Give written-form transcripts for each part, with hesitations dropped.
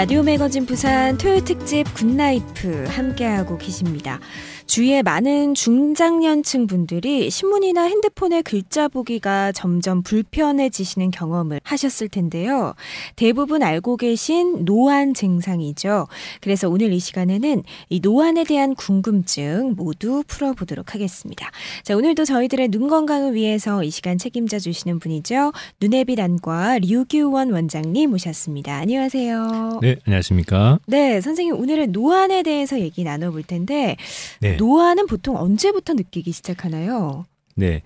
라디오 매거진 부산 토요일 특집 굿라이프 함께하고 계십니다. 주위에 많은 중장년층 분들이 신문이나 핸드폰의 글자 보기가 점점 불편해지시는 경험을 하셨을 텐데요. 대부분 알고 계신 노안 증상이죠. 그래서 오늘 이 시간에는 이 노안에 대한 궁금증 모두 풀어보도록 하겠습니다. 자, 오늘도 저희들의 눈 건강을 위해서 이 시간 책임져 주시는 분이죠. 눈의 빛 안과 류규원 원장님 모셨습니다. 안녕하세요. 네, 안녕하십니까? 네, 선생님 오늘은 노안에 대해서 얘기 나눠볼 텐데 네. 노안은 보통 언제부터 느끼기 시작하나요? 네,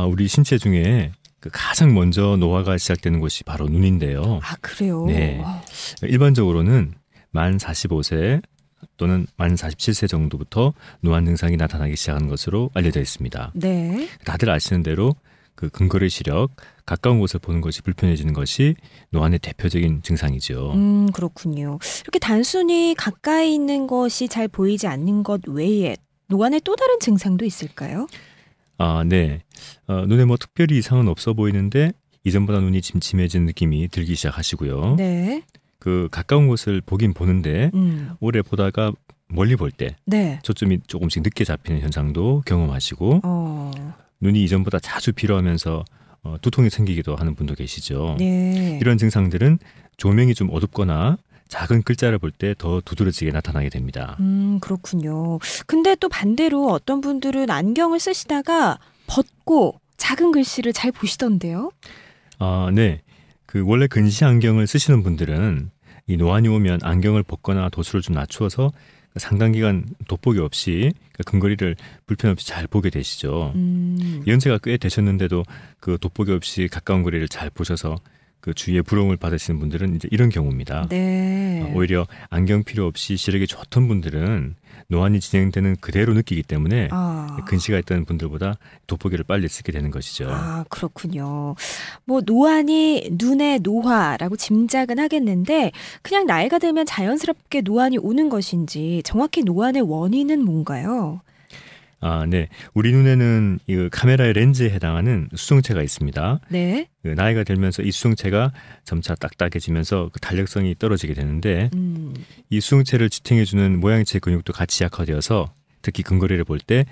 우리 신체 중에 가장 먼저 노화가 시작되는 곳이 바로 눈인데요. 아, 그래요? 네, 일반적으로는 만 45세 또는 만 47세 정도부터 노안 증상이 나타나기 시작하는 것으로 알려져 있습니다. 네. 다들 아시는 대로 근거리 시력, 가까운 곳을 보는 것이 불편해지는 것이 노안의 대표적인 증상이죠. 그렇군요. 이렇게 단순히 가까이 있는 것이 잘 보이지 않는 것 외에 노안의 또 다른 증상도 있을까요? 네. 눈에 뭐 특별히 이상은 없어 보이는데 이전보다 눈이 침침해진 느낌이 들기 시작하시고요. 네. 가까운 곳을 보긴 보는데 오래 보다가 멀리 볼 때 네. 초점이 조금씩 늦게 잡히는 현상도 경험하시고 눈이 이전보다 자주 피로하면서 두통이 생기기도 하는 분도 계시죠. 네. 이런 증상들은 조명이 좀 어둡거나 작은 글자를 볼 때 더 두드러지게 나타나게 됩니다. 그렇군요. 근데 또 반대로 어떤 분들은 안경을 쓰시다가 벗고 작은 글씨를 잘 보시던데요? 네. 원래 근시 안경을 쓰시는 분들은 이 노안이 오면 안경을 벗거나 도수를 좀 낮추어서 상당 기간 돋보기 없이 근거리를 불편 없이 잘 보게 되시죠. 연세가 꽤 되셨는데도 돋보기 없이 가까운 거리를 잘 보셔서 주위에 부러움을 받으시는 분들은 이제 이런 경우입니다. 네. 오히려 안경 필요 없이 시력이 좋던 분들은 노안이 진행되는 그대로 느끼기 때문에 근시가 있던 분들보다 돋보기를 빨리 쓰게 되는 것이죠. 아, 그렇군요. 뭐 노안이 눈의 노화라고 짐작은 하겠는데 그냥 나이가 들면 자연스럽게 노안이 오는 것인지 정확히 노안의 원인은 뭔가요? 네. 우리 눈에는 이 카메라의 렌즈에 해당하는 수정체가 있습니다. 네. 나이가 들면서 이 수정체가 점차 딱딱해지면서 탄력성이 떨어지게 되는데 이 수정체를 지탱해주는 모양체 근육도 같이 약화되어서 특히 근거리를 볼 때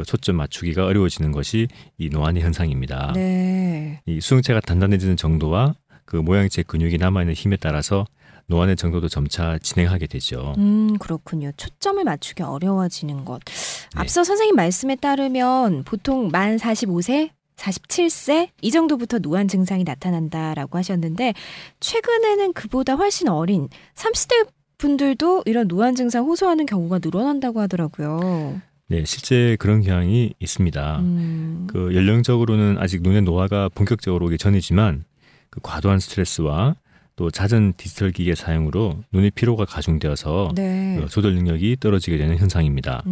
초점 맞추기가 어려워지는 것이 이 노안의 현상입니다. 네. 이 수정체가 단단해지는 정도와 모양체 근육이 남아있는 힘에 따라서 노안의 정도도 점차 진행하게 되죠. 그렇군요. 초점을 맞추기 어려워지는 것. 네. 앞서 선생님 말씀에 따르면 보통 만 45세, 47세 이 정도부터 노안 증상이 나타난다라고 하셨는데 최근에는 그보다 훨씬 어린 30대 분들도 이런 노안 증상 호소하는 경우가 늘어난다고 하더라고요. 네, 실제 그런 경향이 있습니다. 연령적으로는 아직 눈의 노화가 본격적으로 오기 전이지만 과도한 스트레스와 또 잦은 디지털 기계 사용으로 눈의 피로가 가중되어서 네. 조절 능력이 떨어지게 되는 현상입니다.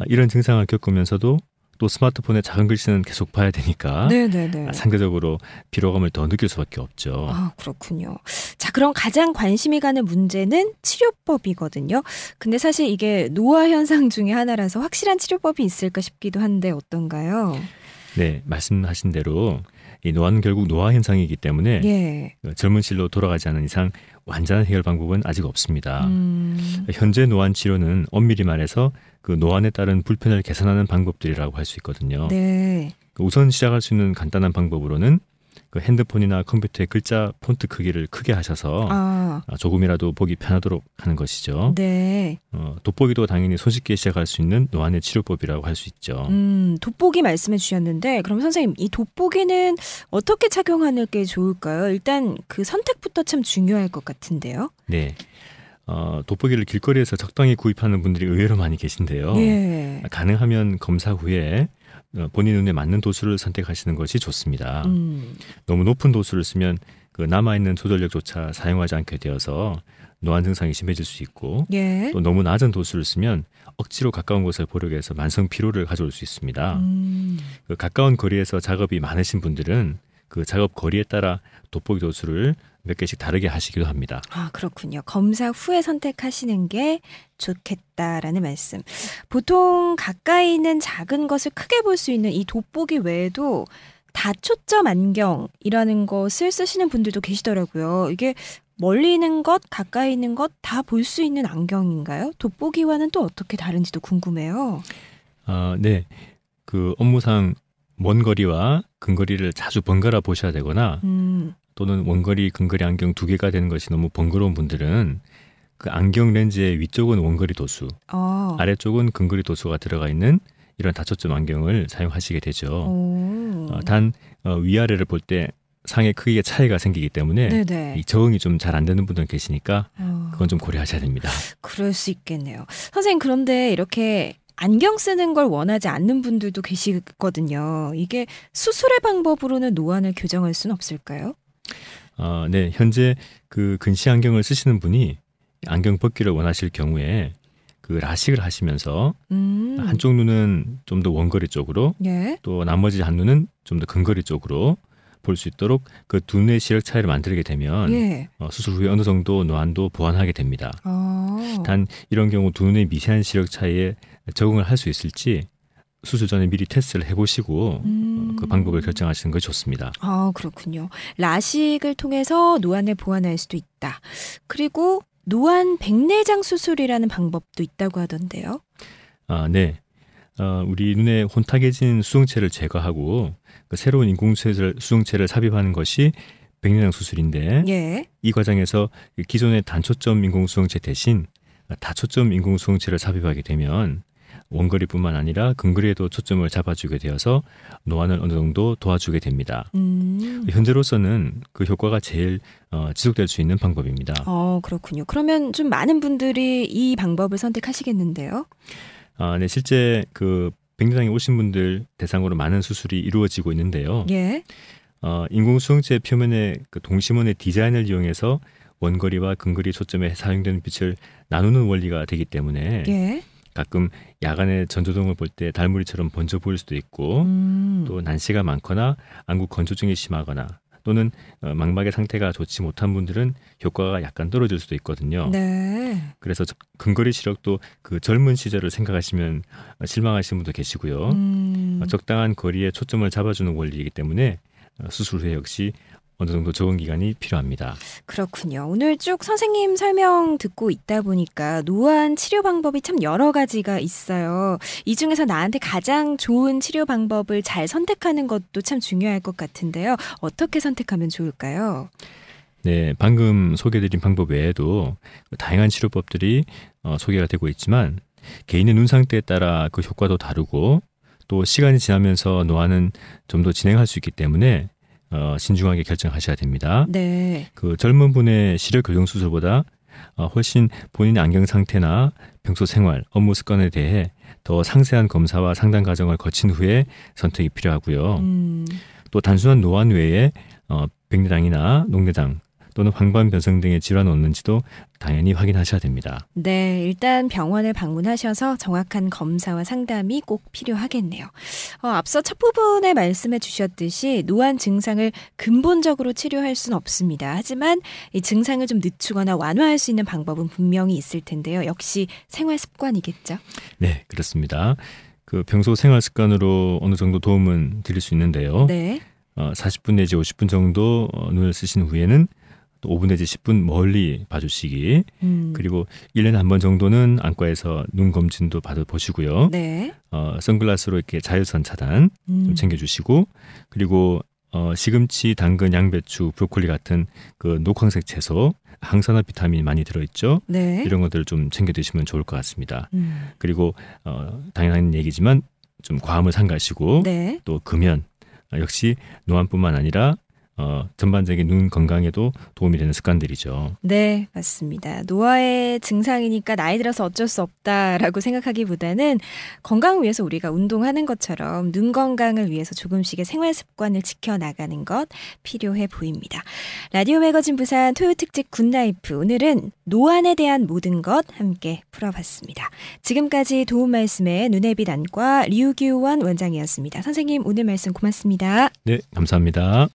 이런 증상을 겪으면서도 또 스마트폰에 작은 글씨는 계속 봐야 되니까 네네네. 상대적으로 피로감을 더 느낄 수밖에 없죠. 아, 그렇군요. 자, 그럼 가장 관심이 가는 문제는 치료법이거든요. 근데 사실 이게 노화 현상 중에 하나라서 확실한 치료법이 있을까 싶기도 한데 어떤가요? 네, 말씀하신 대로 이 노안은 결국 노화 현상이기 때문에 예. 젊은 실로 돌아가지 않은 이상 완전한 해결 방법은 아직 없습니다. 현재 노안 치료는 엄밀히 말해서 노안에 따른 불편을 개선하는 방법들이라고 할 수 있거든요. 네. 우선 시작할 수 있는 간단한 방법으로는 핸드폰이나 컴퓨터의 글자 폰트 크기를 크게 하셔서 조금이라도 보기 편하도록 하는 것이죠. 네. 돋보기도 당연히 손쉽게 시작할 수 있는 노안의 치료법이라고 할 수 있죠. 돋보기 말씀해 주셨는데 그럼 선생님 이 돋보기는 어떻게 착용하는 게 좋을까요? 일단 선택부터 참 중요할 것 같은데요. 네. 돋보기를 길거리에서 적당히 구입하는 분들이 의외로 많이 계신데요. 예. 가능하면 검사 후에 본인 눈에 맞는 도수를 선택하시는 것이 좋습니다. 너무 높은 도수를 쓰면 남아있는 조절력조차 사용하지 않게 되어서 노안 증상이 심해질 수 있고 예. 또 너무 낮은 도수를 쓰면 억지로 가까운 곳을 보려고 해서 만성 피로를 가져올 수 있습니다. 가까운 거리에서 작업이 많으신 분들은 작업 거리에 따라 돋보기 도수를 몇 개씩 다르게 하시기도 합니다. 아, 그렇군요. 검사 후에 선택하시는 게 좋겠다라는 말씀. 보통 가까이 있는 작은 것을 크게 볼 수 있는 이 돋보기 외에도 다초점 안경이라는 것을 쓰시는 분들도 계시더라고요. 이게 멀리 있는 것, 가까이 있는 것 다 볼 수 있는 안경인가요? 돋보기와는 또 어떻게 다른지도 궁금해요. 네. 그 업무상 먼 거리와 근거리를 자주 번갈아 보셔야 되거나 또는 원거리, 근거리 안경 두 개가 되는 것이 너무 번거로운 분들은 그 안경 렌즈의 위쪽은 원거리 도수, 아래쪽은 근거리 도수가 들어가 있는 이런 다초점 안경을 사용하시게 되죠. 단 위아래를 볼 때 상의 크기의 차이가 생기기 때문에 이 적응이 좀 잘 안 되는 분들 계시니까 그건 좀 고려하셔야 됩니다. 그럴 수 있겠네요. 선생님, 그런데 이렇게 안경 쓰는 걸 원하지 않는 분들도 계시거든요. 이게 수술의 방법으로는 노안을 교정할 수는 없을까요? 네, 현재 그 근시 안경을 쓰시는 분이 안경 벗기를 원하실 경우에 그 라식을 하시면서 한쪽 눈은 좀 더 원거리 쪽으로 또 나머지 한 눈은 좀 더 근거리 쪽으로 볼 수 있도록 그 두 눈의 시력 차이를 만들게 되면 수술 후에 어느 정도 노안도 보완하게 됩니다. 단 이런 경우 두 눈의 미세한 시력 차이에 적응을 할 수 있을지 수술 전에 미리 테스트를 해보시고 그 방법을 결정하시는 것이 좋습니다. 그렇군요. 라식을 통해서 노안을 보완할 수도 있다. 그리고 노안 백내장 수술이라는 방법도 있다고 하던데요. 네. 우리 눈에 혼탁해진 수정체를 제거하고 그 새로운 수정체를 삽입하는 것이 백내장 수술인데 이 과정에서 기존의 단초점 인공수정체 대신 다초점 인공수정체를 삽입하게 되면 원거리뿐만 아니라 근거리에도 초점을 잡아주게 되어서 노안을 어느 정도 도와주게 됩니다. 현재로서는 그 효과가 제일 지속될 수 있는 방법입니다. 그렇군요. 그러면 좀 많은 분들이 이 방법을 선택하시겠는데요? 네, 실제 그 백내장에 오신 분들 대상으로 많은 수술이 이루어지고 있는데요. 인공수정체 표면의 그 동심원의 디자인을 이용해서 원거리와 근거리 초점에 사용되는 빛을 나누는 원리가 되기 때문에 가끔 야간에 전조등을 볼 때 달무리처럼 번져 보일 수도 있고 또 난시가 많거나 안구 건조증이 심하거나 또는 망막의 상태가 좋지 못한 분들은 효과가 약간 떨어질 수도 있거든요. 그래서 근거리 시력도 그 젊은 시절을 생각하시면 실망하시는 분도 계시고요. 적당한 거리에 초점을 잡아주는 원리이기 때문에 수술 후에 역시 어느 정도 적응 기간이 필요합니다. 그렇군요. 오늘 쭉 선생님 설명 듣고 있다 보니까 노안 치료 방법이 참 여러 가지가 있어요. 이 중에서 나한테 가장 좋은 치료 방법을 잘 선택하는 것도 참 중요할 것 같은데요. 어떻게 선택하면 좋을까요? 네, 방금 소개해드린 방법 외에도 다양한 치료법들이 소개가 되고 있지만 개인의 눈 상태에 따라 그 효과도 다르고 또 시간이 지나면서 노안은 좀 더 진행할 수 있기 때문에 신중하게 결정하셔야 됩니다. 그 젊은 분의 시력 교정 수술보다 훨씬 본인의 안경 상태나 평소 생활, 업무 습관에 대해 더 상세한 검사와 상담 과정을 거친 후에 선택이 필요하고요. 또 단순한 노안 외에 백내장이나 녹내장 또는 황반 변성 등의 질환이 없는지도 당연히 확인하셔야 됩니다. 네, 일단 병원을 방문하셔서 정확한 검사와 상담이 꼭 필요하겠네요. 앞서 첫 부분에 말씀해 주셨듯이 노안 증상을 근본적으로 치료할 수는 없습니다. 하지만 이 증상을 좀 늦추거나 완화할 수 있는 방법은 분명히 있을 텐데요. 역시 생활 습관이겠죠? 네, 그렇습니다. 그 평소 생활 습관으로 어느 정도 도움은 드릴 수 있는데요. 40분 내지 50분 정도 눈을 쓰신 후에는 또 5분 내지 10분 멀리 봐주시기 그리고 1년에 한 번 정도는 안과에서 눈 검진도 받아보시고요. 선글라스로 이렇게 자외선 차단 좀 챙겨주시고 그리고 시금치, 당근, 양배추, 브로콜리 같은 그 녹황색 채소, 항산화 비타민이 많이 들어있죠. 이런 것들을 좀 챙겨 드시면 좋을 것 같습니다. 그리고 당연한 얘기지만 좀 과음을 삼가시고 또 금연 역시 노안뿐만 아니라 전반적인 눈 건강에도 도움이 되는 습관들이죠. 네, 맞습니다. 노화의 증상이니까 나이 들어서 어쩔 수 없다라고 생각하기보다는 건강을 위해서 우리가 운동하는 것처럼 눈 건강을 위해서 조금씩의 생활 습관을 지켜나가는 것 필요해 보입니다. 라디오 매거진 부산 토요특집 굿라이프, 오늘은 노안에 대한 모든 것 함께 풀어봤습니다. 지금까지 도움 말씀에 눈의 빛 안과 류규원 원장이었습니다. 선생님, 오늘 말씀 고맙습니다. 네, 감사합니다.